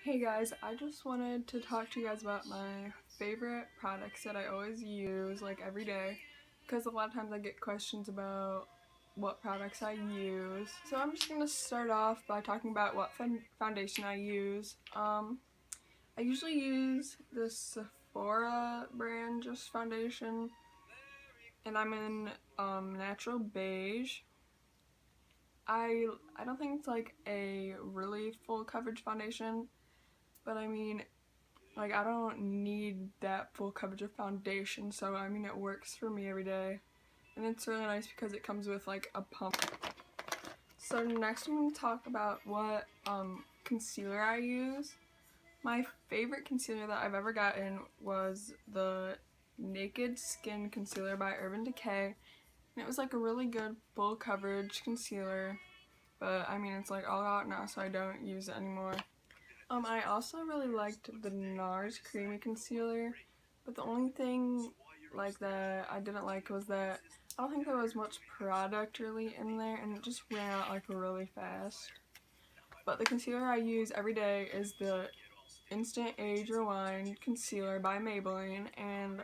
Hey guys, I just wanted to talk to you guys about my favorite products that I always use, like every day, because a lot of times I get questions about what products I use. So I'm just going to start off by talking about what foundation I use. I usually use the Sephora brand just foundation, and I'm in Natural Beige. I don't think it's like a really full coverage foundation, but I mean, like, I don't need that full coverage of foundation, so I mean it works for me every day. And it's really nice because it comes with like a pump. So next I'm going to talk about what concealer I use. My favorite concealer that I've ever gotten was the Naked Skin Concealer by Urban Decay. And it was like a really good full coverage concealer, but I mean it's like all out now, so I don't use it anymore. I also really liked the NARS Creamy Concealer, but the only thing like that I didn't like was that I don't think there was much product really in there, and it just ran out like really fast. But the concealer I use every day is the Instant Age Rewind Concealer by Maybelline, and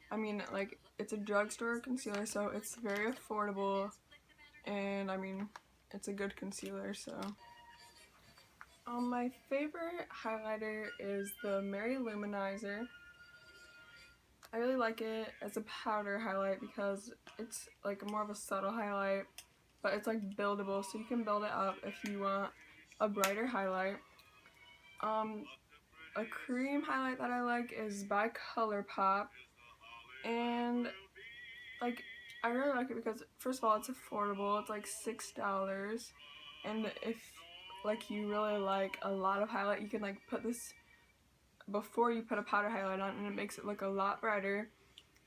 I mean, like, it's a drugstore concealer, so it's very affordable, and I mean, it's a good concealer, so. My favorite highlighter is the Mary Luminizer. I really like it as a powder highlight because it's like more of a subtle highlight, but it's like buildable, so you can build it up if you want a brighter highlight. A cream highlight that I like is by ColourPop, and like I really like it because first of all it's affordable. It's like $6, and if like you really like a lot of highlight, you can like put this before you put a powder highlight on, and it makes it look a lot brighter.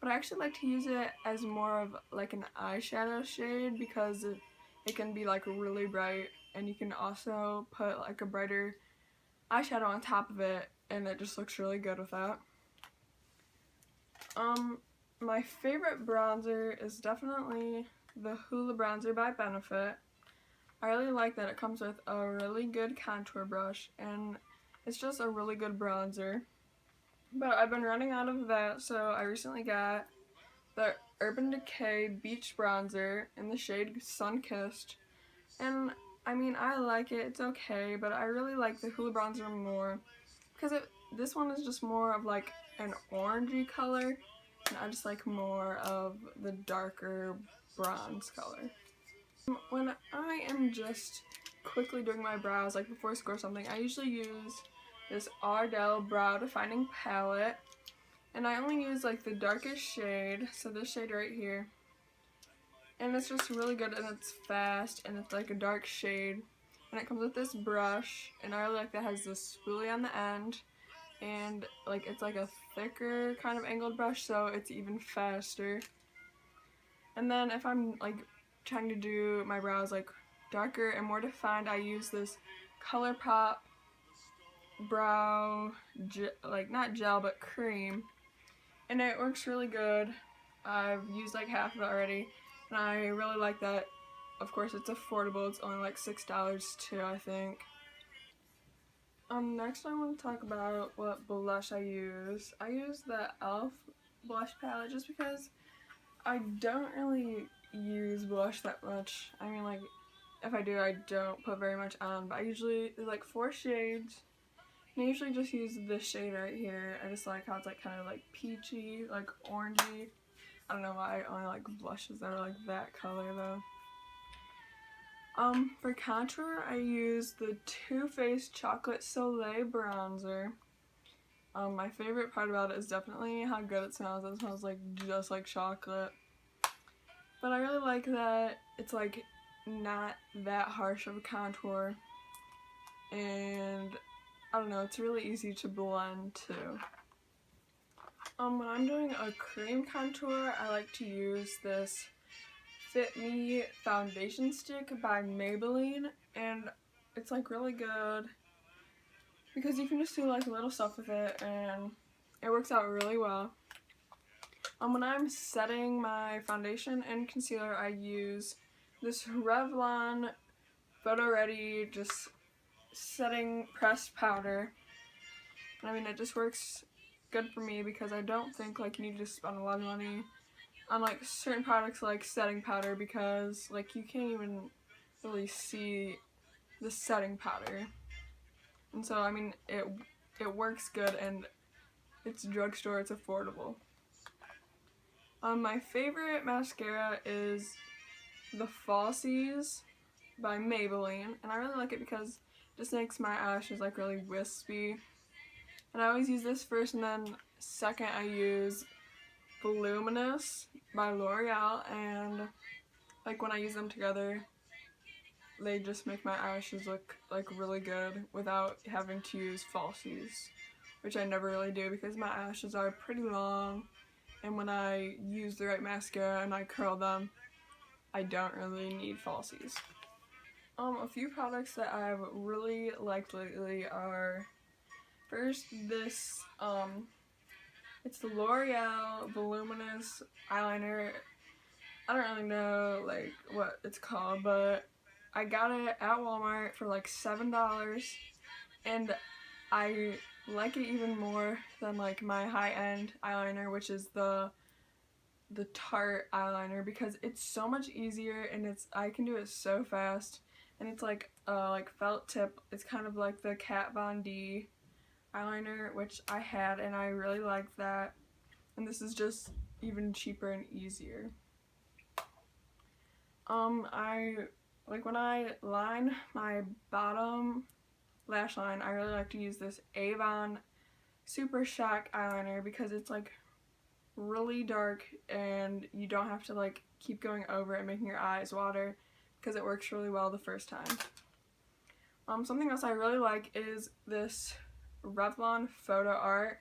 But I actually like to use it as more of like an eyeshadow shade because it can be like really bright, and you can also put like a brighter eyeshadow on top of it, and it just looks really good with that. My favorite bronzer is definitely the Hoola Bronzer by Benefit. I really like that it comes with a really good contour brush, and it's just a really good bronzer. But I've been running out of that, so I recently got the Urban Decay Beach Bronzer in the shade Sunkissed. And I mean, I like it, it's okay, but I really like the Hoola Bronzer more because this one is just more of like an orangey color, and I just like more of the darker bronze color. When I am just quickly doing my brows, like before I score something, I usually use this Ardell Brow Defining Palette. And I only use like the darkest shade, so this shade right here. And it's just really good, and it's fast, and it's like a dark shade. And it comes with this brush, and I really like that it has this spoolie on the end. And like it's like a thicker kind of angled brush, so it's even faster. And then if I'm like trying to do my brows like darker and more defined, I use this ColourPop brow, like not gel but cream. And it works really good. I've used like half of it already, and I really like that. Of course, it's affordable. It's only like $6 too, I think. Next I want to talk about what blush I use. I use the e.l.f. blush palette just because I don't really use blush that much. I mean, like, if I do, I don't put very much on, but I usually, there's like 4 shades. And I usually just use this shade right here. I just like how it's like kind of like peachy, like orangey. I don't know why I only like blushes that are like that color though. For contour, I use the Too Faced Chocolate Soleil Bronzer. My favorite part about it is definitely how good it smells. It smells like just like chocolate. But I really like that it's like not that harsh of a contour. And I don't know, it's really easy to blend too. When I'm doing a cream contour, I like to use this Fit Me foundation stick by Maybelline, and it's like really good because you can just do like little stuff with it, and it works out really well. When I'm setting my foundation and concealer, I use this Revlon Photo Ready just setting pressed powder. And I mean, it just works good for me because I don't think like you need to spend a lot of money on like certain products like setting powder, because like you can't even really see the setting powder. And so I mean, it works good, and it's drugstore, it's affordable. My favorite mascara is the Falsies by Maybelline, and I really like it because it just makes my eyelashes like really wispy. And I always use this first, and then second I use Voluminous by L'Oreal, and like when I use them together, they just make my eyelashes look like really good without having to use falsies, which I never really do because my eyelashes are pretty long, and when I use the right mascara and I curl them, I don't really need falsies. A few products that I've really liked lately are first this it's the L'Oreal Voluminous eyeliner. I don't really know like what it's called, but I got it at Walmart for like $7, and I like it even more than like my high-end eyeliner, which is the Tarte eyeliner, because it's so much easier and I can do it so fast, and it's like felt tip. It's kind of like the Kat Von D eyeliner, which I had, and I really liked that. And this is just even cheaper and easier. I like when I line my bottom lash line, I really like to use this Avon Super Shock eyeliner because it's like really dark and you don't have to like keep going over it and making your eyes water, because it works really well the first time. Something else I really like is this Revlon Photo Art,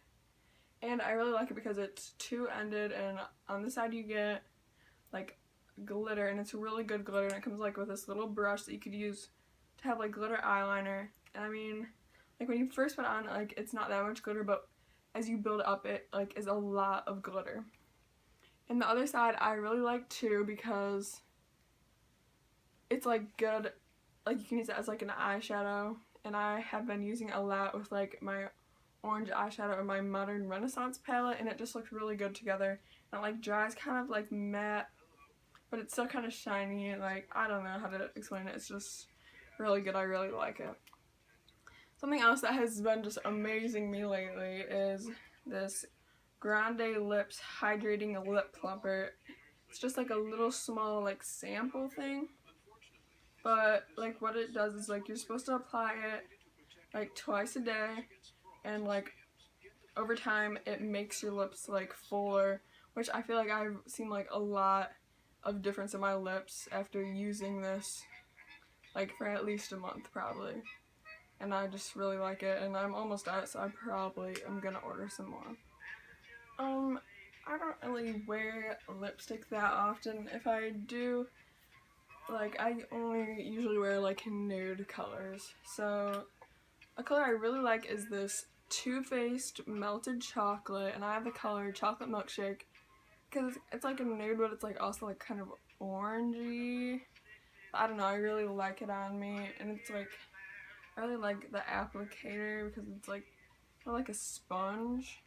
and I really like it because it's two-ended, and on the side you get like glitter, and it's really good glitter, and it comes like with this little brush that you could use to have like glitter eyeliner. And I mean, like when you first put it on, like it's not that much glitter, but as you build up, it like is a lot of glitter. And the other side I really like too because it's like good, like you can use it as like an eyeshadow, and I have been using it a lot with like my orange eyeshadow or my Modern Renaissance palette, and it just looks really good together, and it like dries kind of like matte, but it's still kind of shiny. Like, I don't know how to explain it, it's just really good. I really like it. Something else that has been just amazing me lately is this Grande Lips Hydrating Lip Plumper. It's just like a little small like sample thing, but like what it does is like you're supposed to apply it like twice a day, and like over time it makes your lips like fuller, which I feel like I've seen like a lot of difference in my lips after using this like for at least a month probably. And I just really like it, and I'm almost out, so I probably am gonna order some more. I don't really wear lipstick that often. If I do, like I only usually wear like nude colors. So a color I really like is this Too Faced Melted Chocolate, and I have the color Chocolate Milkshake because it's like a nude, but it's like also like kind of orangey. I don't know, I really like it on me, and it's like I really like the applicator because it's like more like a sponge.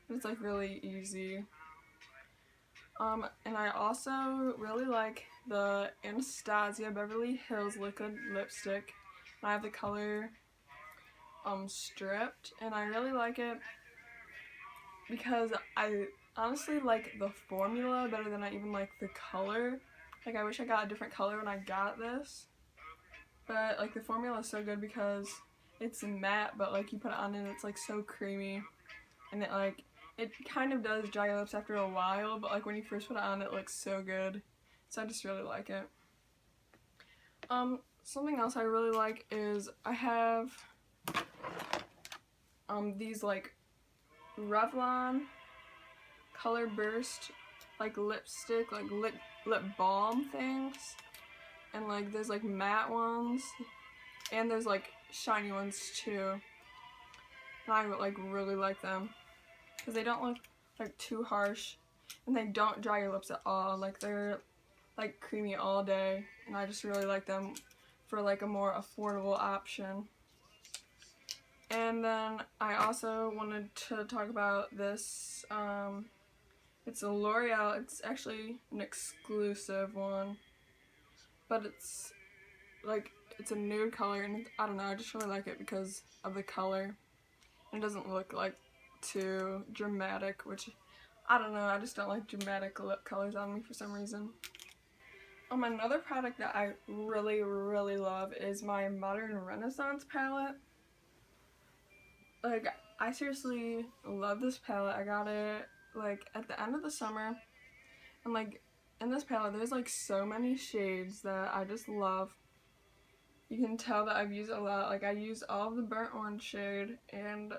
It's like really easy. And I also really like the Anastasia Beverly Hills Liquid Lipstick. And I have the color Stripped, and I really like it because I honestly like the formula better than I even like the color. Like I wish I got a different color when I got this. But like the formula is so good because it's matte, but like you put it on and it's like so creamy, and it kind of does dry your lips after a while, but like when you first put it on, it looks so good. So I just really like it. Something else I really like is I have these like Revlon Color Burst like lipstick, like lip balm things. And like there's like matte ones, and there's like shiny ones too. And I like really like them because they don't look like too harsh, and they don't dry your lips at all. Like they're like creamy all day, and I just really like them for like a more affordable option. And then I also wanted to talk about this, it's a L'Oreal, it's actually an exclusive one, but it's like, it's a nude color, and I don't know, I just really like it because of the color. It doesn't look like too dramatic, which, I don't know, I just don't like dramatic lip colors on me for some reason. Another product that I really, really love is my Modern Renaissance palette. Like, I seriously love this palette. I got it, like, at the end of the summer, and, like, in this palette, there's, like, so many shades that I just love. You can tell that I've used a lot. Like, I used all of the burnt orange shade, and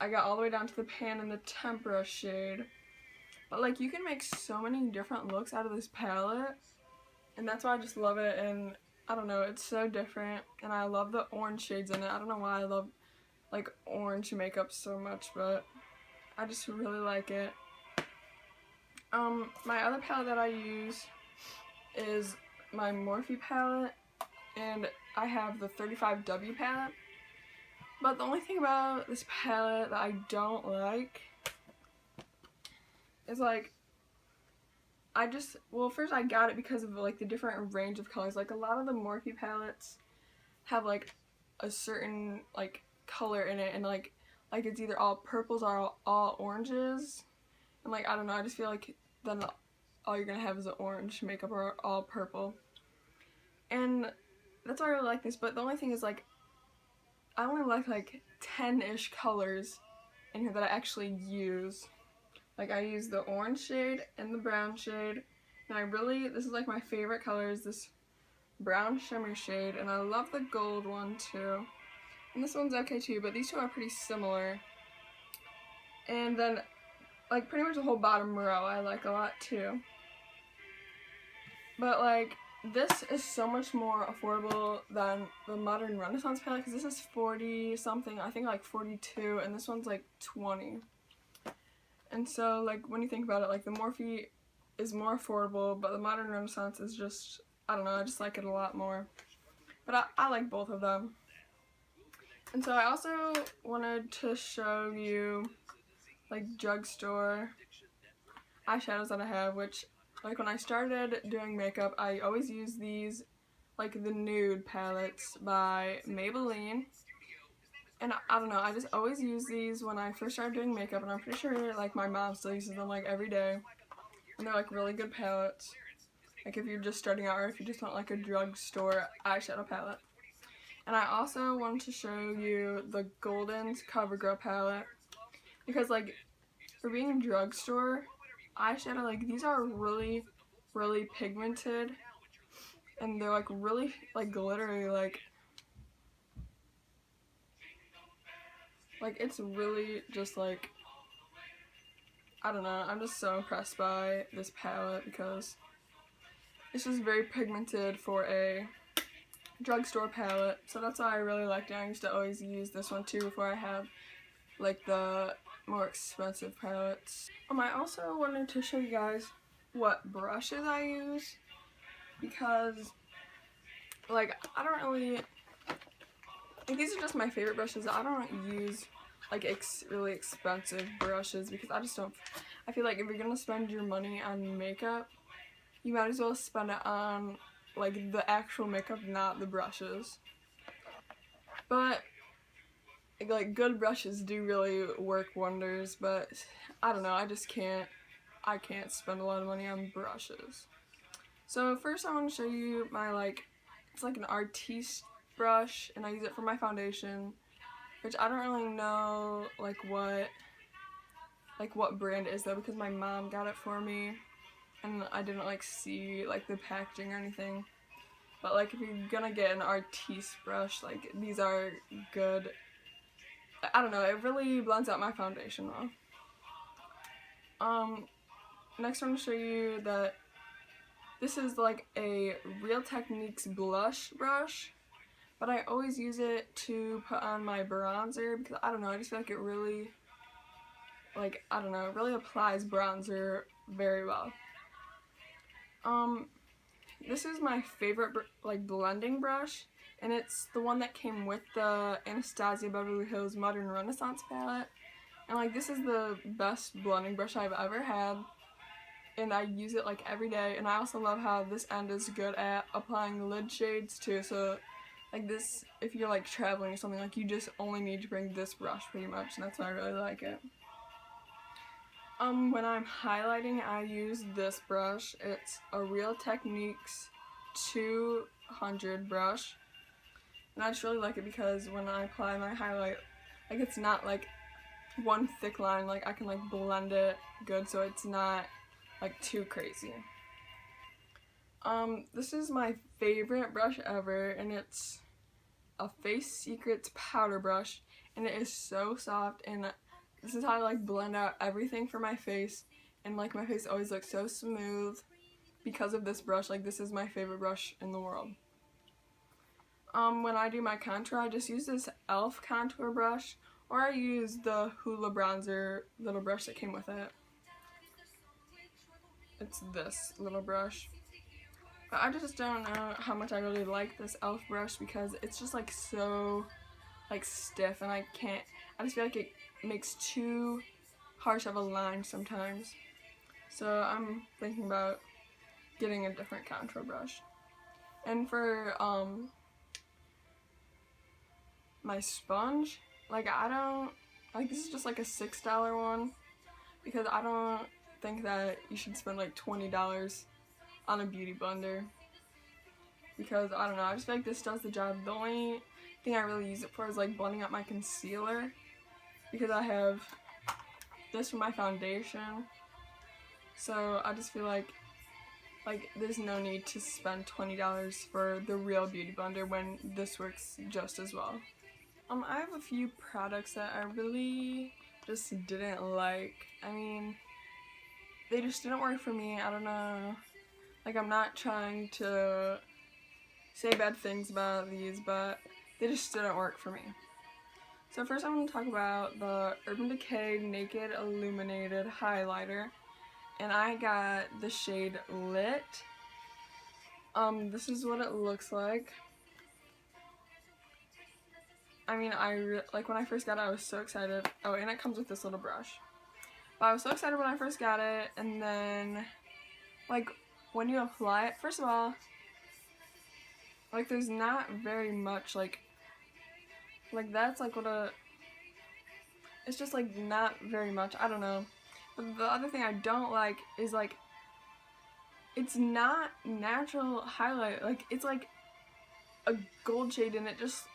I got all the way down to the pan and the tempera shade. But, like, you can make so many different looks out of this palette, and that's why I just love it. And I don't know, it's so different, and I love the orange shades in it. I don't know why I love, like, orange makeup so much, but I just really like it. My other palette that I use is my Morphe palette, and I have the 35W palette. But the only thing about this palette that I don't like is, like, well, first I got it because of, like, the different range of colors. Like, a lot of the Morphe palettes have, like, a certain, like, color in it, and, like it's either all purples or all oranges. And, like, I don't know, I just feel like then all you're gonna have is an orange makeup or all purple. And that's why I really like this, but the only thing is, like, I only like 10-ish colors in here that I actually use. Like, I use the orange shade and the brown shade, and this is like my favorite color is this brown shimmer shade, and I love the gold one too. And this one's okay too, but these two are pretty similar. And then, like, pretty much the whole bottom row I like a lot too. But, like, this is so much more affordable than the Modern Renaissance palette, because this is 40 something, I think like 42, and this one's like 20. And so, like, when you think about it, like, the Morphe is more affordable, but the Modern Renaissance is just, I don't know, I just like it a lot more. But I like both of them. And so I also wanted to show you, like, drugstore eyeshadows that I have, which, like, when I started doing makeup, I always use these, like, the nude palettes by Maybelline. And I don't know, I just always use these when I first started doing makeup, and I'm pretty sure, like, my mom still uses them, like, every day. And they're, like, really good palettes. Like, if you're just starting out, or if you just want, like, a drugstore eyeshadow palette. And I also wanted to show you the Golden's CoverGirl palette, because, like, for being drugstore eyeshadow, like, these are really, really pigmented, and they're, like, really, like, glittery, like, it's really just, like, I don't know, I'm just so impressed by this palette, because it's just very pigmented for a drugstore palette. So that's why I really liked it. I used to always use this one too before I had, like, the more expensive palettes. I also wanted to show you guys what brushes I use, because, like, I don't really, like, these are just my favorite brushes. I don't use, like, really expensive brushes, because I feel like if you're gonna spend your money on makeup, you might as well spend it on, like, the actual makeup, not the brushes. But, like, good brushes do really work wonders, but I don't know, I can't spend a lot of money on brushes. So first I want to show you my, like, it's like an Artiste brush, and I use it for my foundation, which I don't really know, like, what brand it is though, because my mom got it for me, and I didn't, like, see, like, the packaging or anything. But, like, if you're gonna get an Artiste brush, like, these are good. I don't know, it really blends out my foundation well. Next I want to show you that this is, like, a Real Techniques blush brush, but I always use it to put on my bronzer, because I don't know, I just feel like it really, like, I don't know, it really applies bronzer very well. This is my favorite, like, blending brush, and it's the one that came with the Anastasia Beverly Hills Modern Renaissance palette. And like this is the best blending brush I've ever had, and I use it like every day. And I also love how this end is good at applying lid shades too, so like this, if you're like traveling or something, like you just only need to bring this brush pretty much, and that's why I really like it. When I'm highlighting, I use this brush. It's a Real Techniques 200 brush, and I just really like it because when I apply my highlight, like it's not like one thick line, like I can like blend it good so it's not like too crazy. This is my favorite brush ever, and it's a Face Secrets powder brush, and it is so soft, and this is how I like blend out everything for my face, and like my face always looks so smooth because of this brush. Like this is my favorite brush in the world. When I do my contour, I just use this e.l.f. contour brush, or I use the Hoola bronzer little brush that came with it. It's this little brush. But I just don't know how much I really like this e.l.f. brush because it's just like so like stiff, and I just feel like it makes too harsh of a line sometimes. So I'm thinking about getting a different contour brush. And for my sponge, like I don't, like this is just like a $6 one, because I don't think that you should spend like $20 on a beauty blender, because I don't know, I just feel like this does the job. The only thing I really use it for is like blending out my concealer, because I have this for my foundation, so I just feel like there's no need to spend $20 for the real beauty blender when this works just as well. I have a few products that I really just didn't like. I mean, they just didn't work for me. I don't know. Like, I'm not trying to say bad things about these, but they just didn't work for me. So first I'm going to talk about the Urban Decay Naked Illuminated Highlighter, and I got the shade Lit. This is what it looks like. I mean, like when I first got it, I was so excited. Oh, and it comes with this little brush. But I was so excited when I first got it, and then, like, when you apply it, first of all, like, there's not very much, like that's, like, it's just, like, not very much, I don't know. But the other thing I don't like is, like, it's not natural highlight. Like, it's, like, a gold shade, and it just,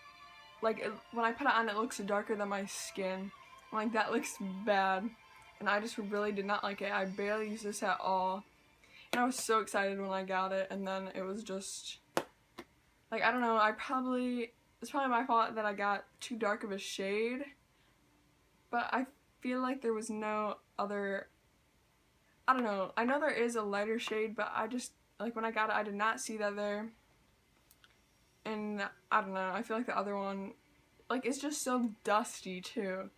like, when I put it on, it looks darker than my skin. Like, that looks bad, and I just really did not like it. I barely use this at all, and I was so excited when I got it, and then it was just, like, I don't know, it's probably my fault that I got too dark of a shade, but I feel like there was no other, I don't know, I know there is a lighter shade, but I just, like, when I got it, I did not see that there. And I don't know, I feel like the other one, like, it's just so dusty too.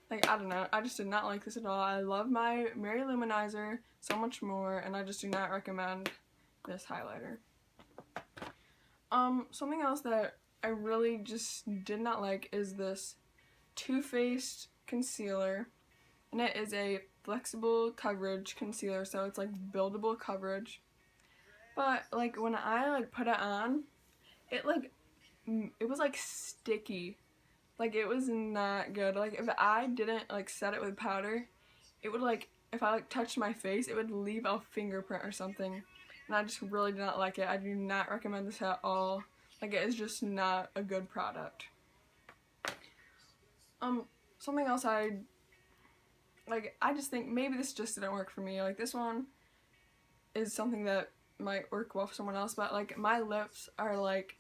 Like, I don't know, I just did not like this at all. I love my Mary Luminizer so much more, and I just do not recommend this highlighter. Something else that I really just did not like is this Too Faced concealer, and it is a flexible coverage concealer, so it's like buildable coverage. But like when I like put it on, it was like sticky. Like it was not good. Like if I didn't like set it with powder, it would like, if I like touched my face, it would leave a fingerprint or something. And I just really do not like it. I do not recommend this at all. Like it is just not a good product. Something else I just think maybe this just didn't work for me. Like this one is something that might work well for someone else, but like my lips are like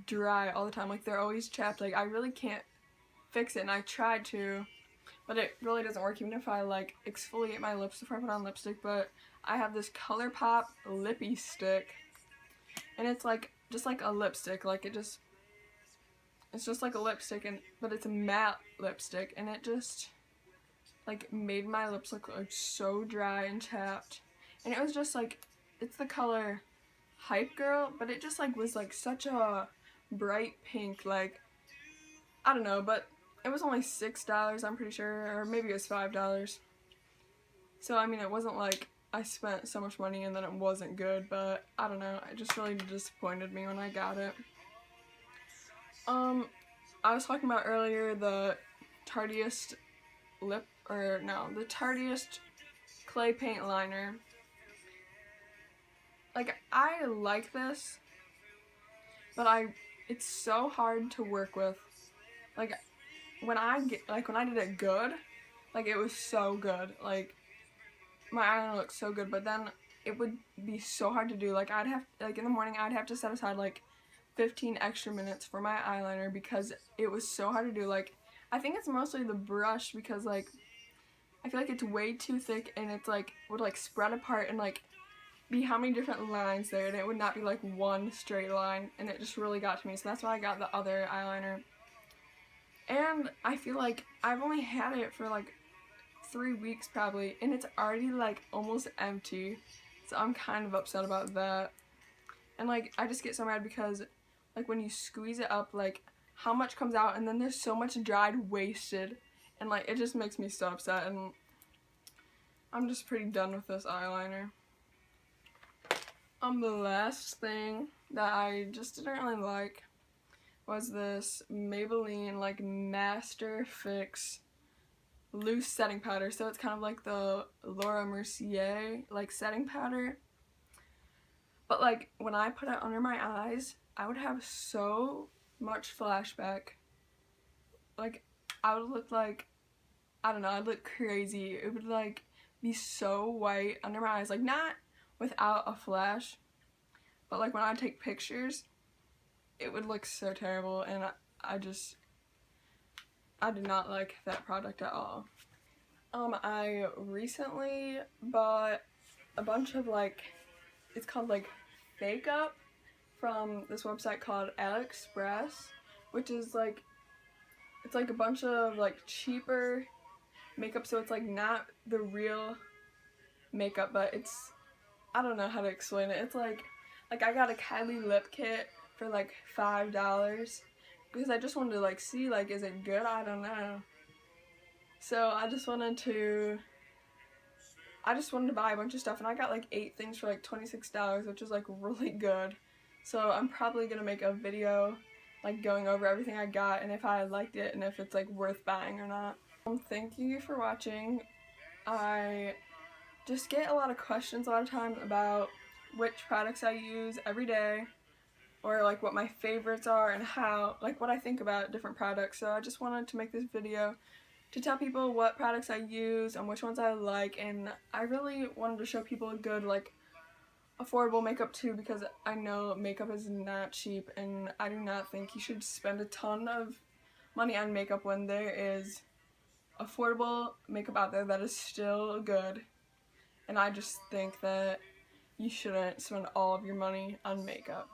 dry all the time. Like they're always chapped. Like I really can't fix it, and I tried to, but it really doesn't work even if I like exfoliate my lips before I put on lipstick. But I have this ColourPop lippy stick, and it's like just like a lipstick. Like it's just like a lipstick, but it's a matte lipstick, and it just like made my lips look like so dry and chapped. And it was just like, it's the color Hype Girl, but it just like was like such a bright pink, like, I don't know, but it was only $6, I'm pretty sure, or maybe it was $5. So, I mean, it wasn't like I spent so much money and then it wasn't good, but I don't know, it just really disappointed me when I got it. I was talking about earlier the Tarteist the Tarteist clay paint liner. Like, I like this, but it's so hard to work with. Like, when I did it good, like, it was so good. Like, my eyeliner looked so good, but then it would be so hard to do. Like, in the morning, I'd have to set aside, like, 15 extra minutes for my eyeliner because it was so hard to do. Like, I think it's mostly the brush because, like, I feel like it's way too thick and it's, like, would, like, spread apart and, like, be how many different lines there, and it would not be, like, one straight line, and it just really got to me. So that's why I got the other eyeliner. And I feel like I've only had it for, like, 3 weeks probably, and it's already, like, almost empty. So I'm kind of upset about that. And, like, I just get so mad because, like, when you squeeze it up, like, how much comes out, and then there's so much dried wasted, and, like, it just makes me so upset, and I'm just pretty done with this eyeliner. The last thing that I just didn't really like was this Maybelline, like, Master Fix loose setting powder. So it's kind of like the Laura Mercier, like, setting powder. But, like, when I put it under my eyes, I would have so much flashback. Like, I would look like, I don't know, I'd look crazy. It would, like, be so white under my eyes. Like, not without a flash, but, like, when I take pictures, it would look so terrible, and I did not like that product at all. I recently bought a bunch of, like, it's called, like, Fake Up from this website called AliExpress, which is, like, it's, like, a bunch of, like, cheaper makeup, so it's, like, not the real makeup, but it's, I don't know how to explain it. It's, like I got a Kylie lip kit for, like, $5, because I just wanted to, like, see, like, is it good? I don't know. So I just wanted to buy a bunch of stuff, and I got, like, 8 things for, like, $26, which is, like, really good. So I'm probably gonna make a video, like, going over everything I got and if I liked it and if it's, like, worth buying or not. Thank you for watching. I just get a lot of questions a lot of times about which products I use every day, or, like, what my favorites are and how, like, what I think about different products. So I just wanted to make this video to tell people what products I use and which ones I like, and I really wanted to show people a good, like, affordable makeup too, because I know makeup is not cheap, and I do not think you should spend a ton of money on makeup when there is affordable makeup out there that is still good. And I just think that you shouldn't spend all of your money on makeup.